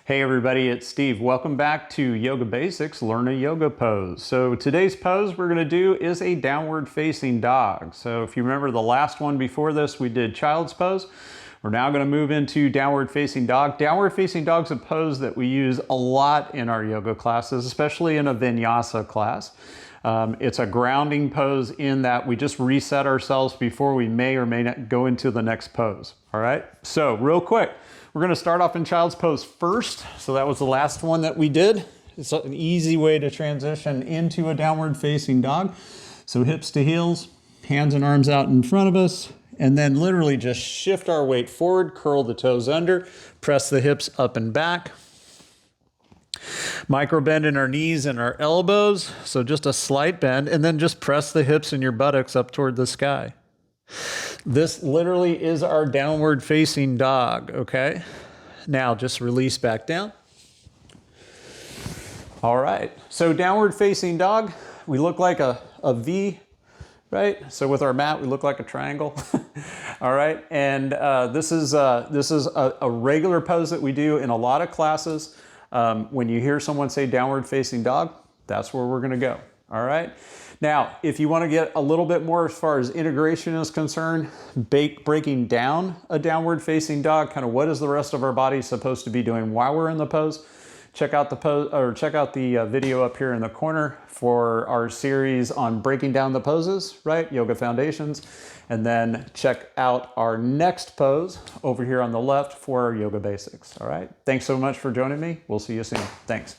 Hey everybody, it's Steve. Welcome back to Yoga Basics, Learn a Yoga Pose. So today's pose we're going to do is a downward facing dog. So if you remember the last one before this, we did child's pose. We're now going to move into downward facing dog. Downward facing dog is a pose that we use a lot in our yoga classes, especially in a vinyasa class. It's a grounding pose in that we just reset ourselves before we may or may not go into the next pose. All right, so real quick. We're going to start off in child's pose first. So that was the last one that we did. It's an easy way to transition into a downward facing dog. So hips to heels, hands and arms out in front of us, and then literally just shift our weight forward, curl the toes under, press the hips up and back. Micro bend in our knees and our elbows. So just a slight bend, and then just press the hips and your buttocks up toward the sky. This literally is our downward facing dog, okay? Now just release back down. All right, so downward facing dog, we look like a V, right? So with our mat, we look like a triangle. All right, and this is a regular pose that we do in a lot of classes. When you hear someone say downward facing dog, that's where we're gonna go, all right? Now, if you want to get a little bit more as far as integration is concerned, breaking down a downward facing dog, kind of what is the rest of our body supposed to be doing while we're in the pose, check out the pose or check out the video up here in the corner for our series on breaking down the poses, right? Yoga Foundations. And then check out our next pose over here on the left for our Yoga Basics. All right. Thanks so much for joining me. We'll see you soon. Thanks.